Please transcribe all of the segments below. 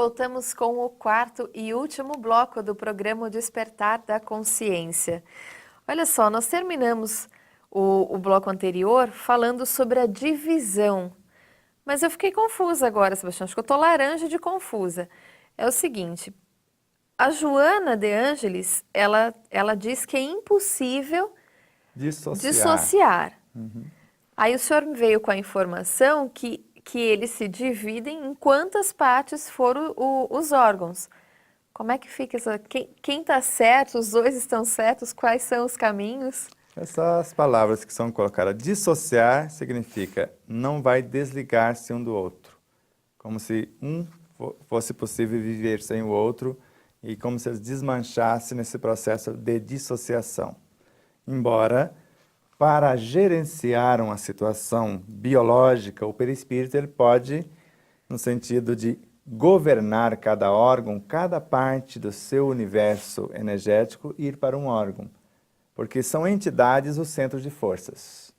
Voltamos com o quarto e último bloco do programa O Despertar da Consciência. Olha só, nós terminamos o bloco anterior falando sobre a divisão. Mas eu fiquei confusa agora, Sebastião. Acho que eu tô laranja de confusa. É o seguinte, a Joana de Ângeles, ela diz que é impossível Dissociar. dissociar. Aí o senhor veio com a informação que eles se dividem em quantas partes foram os órgãos. Como é que fica essa... Quem está certo? Os dois estão certos? Quais são os caminhos? Essas palavras que são colocadas, dissociar significa não vai desligar-se um do outro. Como se fosse possível viver sem o outro e como se eles desmanchassem nesse processo de dissociação. Embora, para gerenciar uma situação biológica, o perispírito ele pode, no sentido de governar cada órgão, cada parte do seu universo energético, ir para um órgão. Porque são entidades os centros de forças.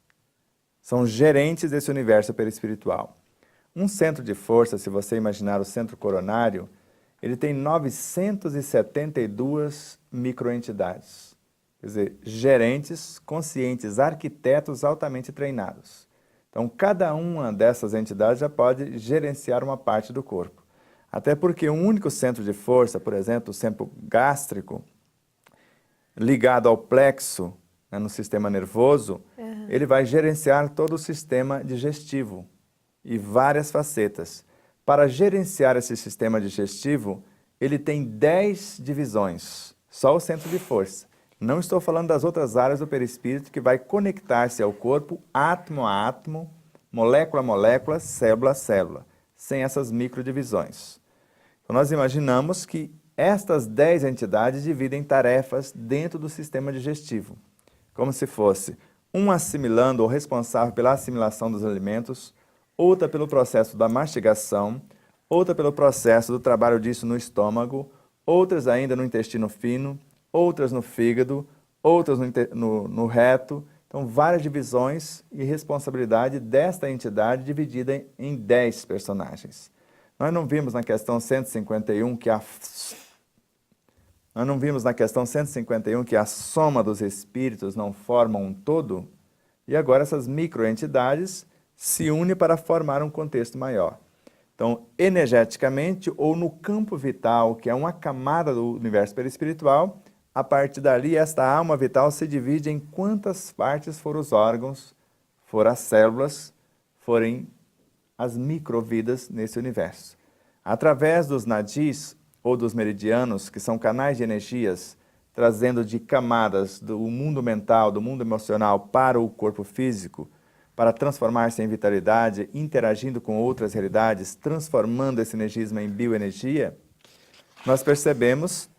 São gerentes desse universo perispiritual. Um centro de força, se você imaginar o centro coronário, ele tem 972 microentidades. Quer dizer, gerentes, conscientes, arquitetos altamente treinados. Então, cada uma dessas entidades já pode gerenciar uma parte do corpo. Até porque um único centro de força, por exemplo, o centro gástrico, ligado ao plexo, né, no sistema nervoso, ele vai gerenciar todo o sistema digestivo e várias facetas. Para gerenciar esse sistema digestivo, ele tem 10 divisões, só o centro de força. Não estou falando das outras áreas do perispírito que vai conectar-se ao corpo, átomo a átomo, molécula a molécula, célula a célula, sem essas microdivisões. Então, nós imaginamos que estas 10 entidades dividem tarefas dentro do sistema digestivo, como se fosse um assimilando ou responsável pela assimilação dos alimentos, outra pelo processo da mastigação, outra pelo processo do trabalho disso no estômago, outras ainda no intestino fino, outras no fígado, outras no reto. Então, várias divisões e responsabilidade desta entidade dividida em 10 personagens. Nós não vimos na questão 151 que a soma dos espíritos não forma um todo? E agora essas microentidades se unem para formar um contexto maior. Então, energeticamente ou no campo vital, que é uma camada do universo perispiritual, a partir dali esta alma vital se divide em quantas partes foram os órgãos, foram as células, forem as microvidas nesse universo. Através dos nadis, ou dos meridianos, que são canais de energias, trazendo de camadas do mundo mental, do mundo emocional para o corpo físico, para transformar-se em vitalidade, interagindo com outras realidades, transformando esse energismo em bioenergia, nós percebemos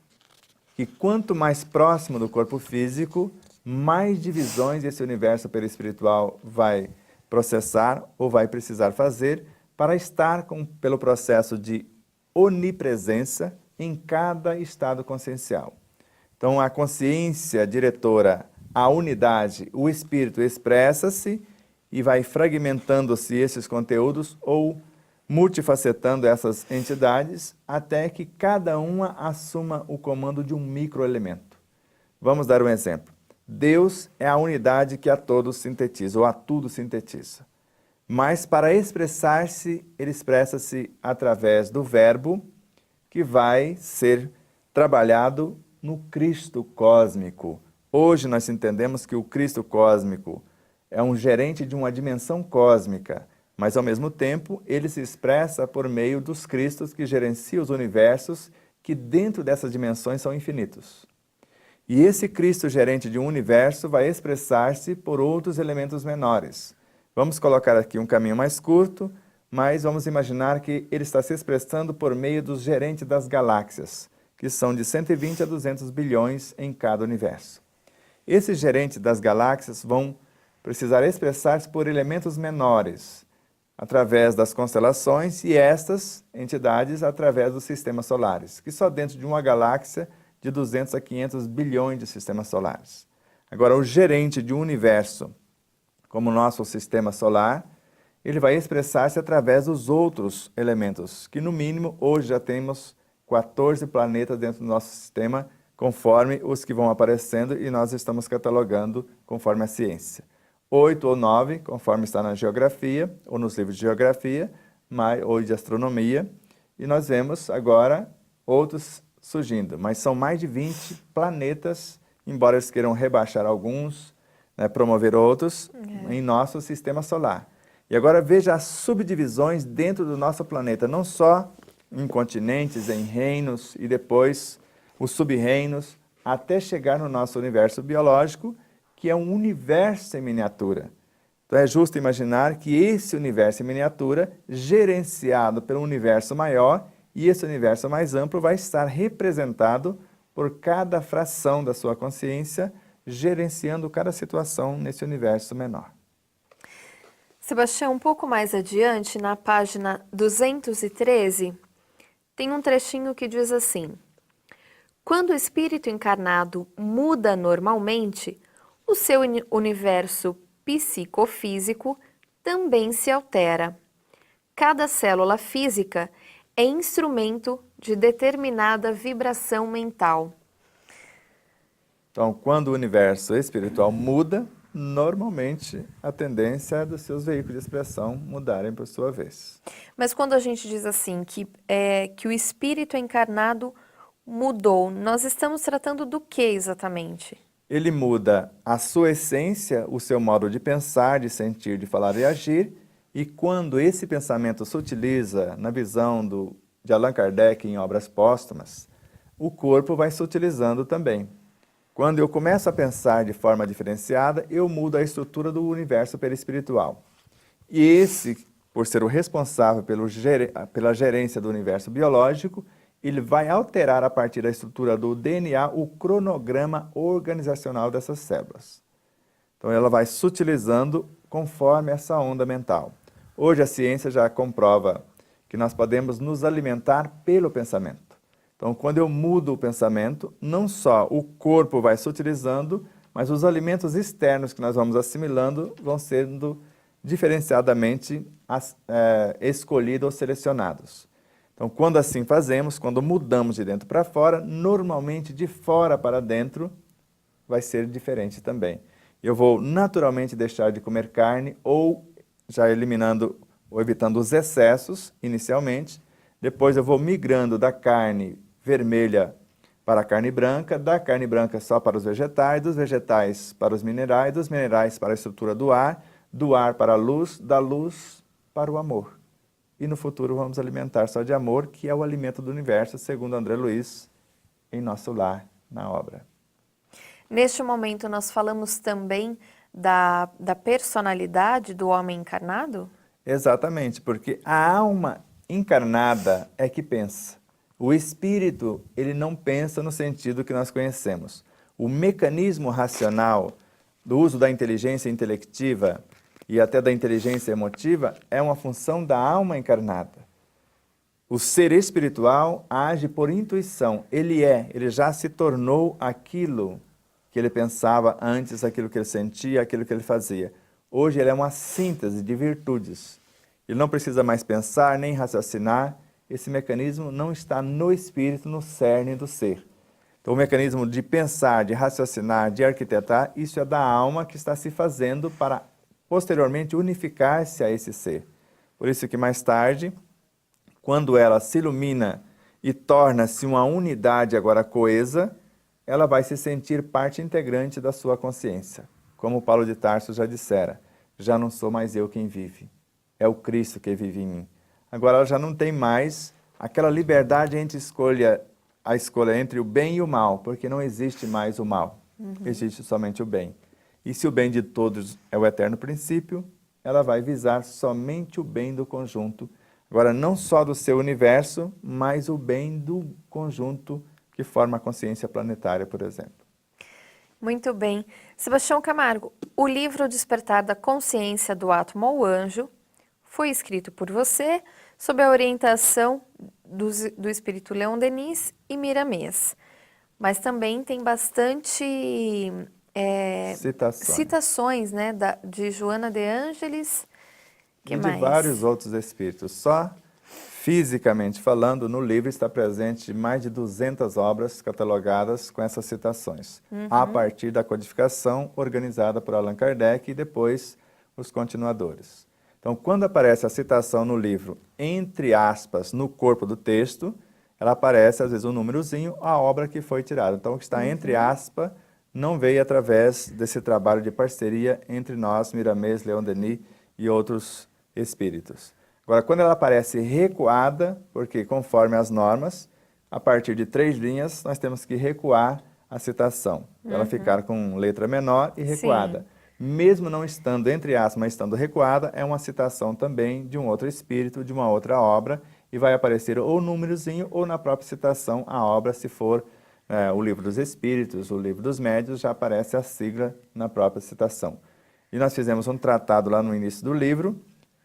que quanto mais próximo do corpo físico, mais divisões esse universo perispiritual vai processar ou vai precisar fazer para estar pelo processo de onipresença em cada estado consciencial. Então, a consciência diretora, a unidade, o espírito expressa-se e vai fragmentando-se esses conteúdos ou multifacetando essas entidades até que cada uma assuma o comando de um microelemento. Vamos dar um exemplo. Deus é a unidade que a todos sintetiza, ou a tudo sintetiza. Mas para expressar-se, ele expressa-se através do verbo que vai ser trabalhado no Cristo cósmico. Hoje nós entendemos que o Cristo cósmico é um gerente de uma dimensão cósmica, mas ao mesmo tempo ele se expressa por meio dos Cristos que gerenciam os universos que dentro dessas dimensões são infinitos. E esse Cristo gerente de um universo vai expressar-se por outros elementos menores. Vamos colocar aqui um caminho mais curto, mas vamos imaginar que ele está se expressando por meio dos gerentes das galáxias, que são de 120 a 200 bilhões em cada universo. Esses gerentes das galáxias vão precisar expressar-se por elementos menores, através das constelações, e estas entidades através dos sistemas solares, que só dentro de uma galáxia de 200 a 500 bilhões de sistemas solares. Agora, o gerente de um universo, como o nosso sistema solar, ele vai expressar-se através dos outros elementos, que no mínimo hoje já temos 14 planetas dentro do nosso sistema, conforme os que vão aparecendo e nós estamos catalogando conforme a ciência. 8 ou 9, conforme está na geografia, ou nos livros de geografia, ou de astronomia, e nós vemos agora outros surgindo, mas são mais de 20 planetas, embora eles queiram rebaixar alguns, né, promover outros, em nosso sistema solar. E agora veja as subdivisões dentro do nosso planeta, não só em continentes, em reinos, e depois os sub-reinos, até chegar no nosso universo biológico, que é um universo em miniatura. Então é justo imaginar que esse universo em miniatura, gerenciado pelo universo maior, e esse universo mais amplo vai estar representado por cada fração da sua consciência, gerenciando cada situação nesse universo menor. Sebastião, um pouco mais adiante, na página 213, tem um trechinho que diz assim: quando o espírito encarnado muda normalmente, o seu universo psicofísico também se altera. Cada célula física é instrumento de determinada vibração mental. Então, quando o universo espiritual muda, normalmente a tendência é dos seus veículos de expressão mudarem por sua vez. Mas quando a gente diz assim, que o espírito encarnado mudou, nós estamos tratando do que exatamente? Ele muda a sua essência, o seu modo de pensar, de sentir, de falar e agir, e quando esse pensamento se utiliza na visão de Allan Kardec em obras póstumas, o corpo vai se utilizando também. Quando eu começo a pensar de forma diferenciada, eu mudo a estrutura do universo perispiritual. E esse, por ser o responsável pela gerência do universo biológico, ele vai alterar a partir da estrutura do DNA o cronograma organizacional dessas células. Então ela vai se utilizando conforme essa onda mental. Hoje a ciência já comprova que nós podemos nos alimentar pelo pensamento. Então quando eu mudo o pensamento, não só o corpo vai se utilizando, mas os alimentos externos que nós vamos assimilando vão sendo diferenciadamente escolhidos ou selecionados. Então, quando assim fazemos, quando mudamos de dentro para fora, normalmente de fora para dentro vai ser diferente também. Eu vou naturalmente deixar de comer carne ou já eliminando ou evitando os excessos inicialmente, depois eu vou migrando da carne vermelha para a carne branca, da carne branca só para os vegetais, dos vegetais para os minerais, dos minerais para a estrutura do ar para a luz, da luz para o amor. E no futuro vamos alimentar só de amor, que é o alimento do universo, segundo André Luiz, em Nosso Lar, na obra. Neste momento nós falamos também da personalidade do homem encarnado? Exatamente, porque a alma encarnada é que pensa. O espírito, ele não pensa no sentido que nós conhecemos. O mecanismo racional do uso da inteligência intelectiva e até da inteligência emotiva é uma função da alma encarnada. O ser espiritual age por intuição. Ele já se tornou aquilo que ele pensava antes, aquilo que ele sentia, aquilo que ele fazia. Hoje ele é uma síntese de virtudes. Ele não precisa mais pensar nem raciocinar. Esse mecanismo não está no espírito, no cerne do ser. Então o mecanismo de pensar, de raciocinar, de arquitetar, isso é da alma que está se fazendo para posteriormente unificar-se a esse ser. Por isso que mais tarde, quando ela se ilumina e torna-se uma unidade agora coesa, ela vai se sentir parte integrante da sua consciência. Como Paulo de Tarso já dissera, já não sou mais eu quem vive, é o Cristo que vive em mim. Agora ela já não tem mais aquela liberdade entre a escolha entre o bem e o mal, porque não existe mais o mal, existe somente o bem. E se o bem de todos é o eterno princípio, ela vai visar somente o bem do conjunto. Agora, não só do seu universo, mas o bem do conjunto que forma a consciência planetária, por exemplo. Muito bem. Sebastião Camargo, o livro Despertar da Consciência do Átomo ao Anjo foi escrito por você, sob a orientação do espírito Leon Denis e Miramês. Mas também tem bastante citações, né, de Joana de Ângeles Que e mais? de vários outros espíritos. Só fisicamente falando, no livro está presente mais de 200 obras catalogadas com essas citações, a partir da codificação organizada por Allan Kardec e depois os continuadores. Então, quando aparece a citação no livro, entre aspas, no corpo do texto, ela aparece, às vezes, um númerozinho, a obra que foi tirada. Então, o que está entre aspas não veio através desse trabalho de parceria entre nós, Miramês, Leon Denis e outros espíritos. Agora, quando ela aparece recuada, porque conforme as normas, a partir de 3 linhas, nós temos que recuar a citação, para ela ficar com letra menor e recuada. Sim. Mesmo não estando entre aspas, mas estando recuada, é uma citação também de um outro espírito, de uma outra obra, e vai aparecer ou númerozinho ou na própria citação a obra, se for o Livro dos Espíritos, o Livro dos Médiuns, já aparece a sigla na própria citação. E nós fizemos um tratado lá no início do livro.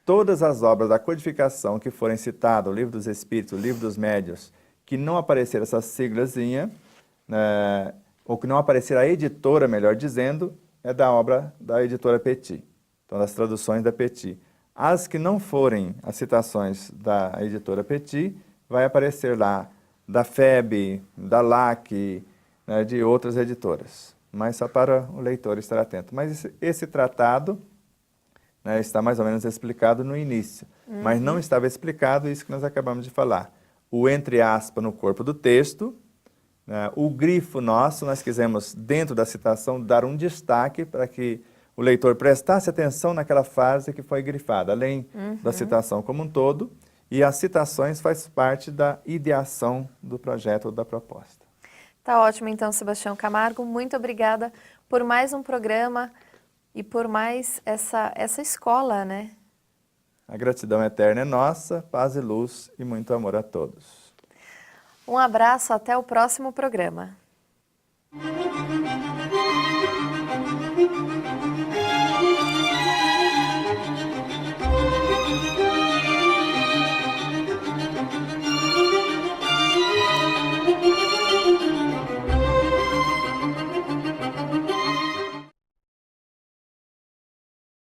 Todas as obras da codificação que forem citadas, o Livro dos Espíritos, o Livro dos Médiuns, que não aparecer essa siglazinha, ou que não aparecer a editora, melhor dizendo, é da obra da editora Petit, então das traduções da Petit. As que não forem as citações da editora Petit, vai aparecer lá da FEB, da LAC, né, de outras editoras, mas só para o leitor estar atento. Mas esse tratado está mais ou menos explicado no início, mas não estava explicado isso que nós acabamos de falar. O entre aspas no corpo do texto, o grifo nosso, nós quisemos, dentro da citação, dar um destaque para que o leitor prestasse atenção naquela frase que foi grifada, além da citação como um todo, e as citações faz parte da ideação do projeto ou da proposta. Tá ótimo, então, Sebastião Camargo. Muito obrigada por mais um programa e por mais essa escola, né? A gratidão eterna é nossa, paz e luz e muito amor a todos. Um abraço, até o próximo programa.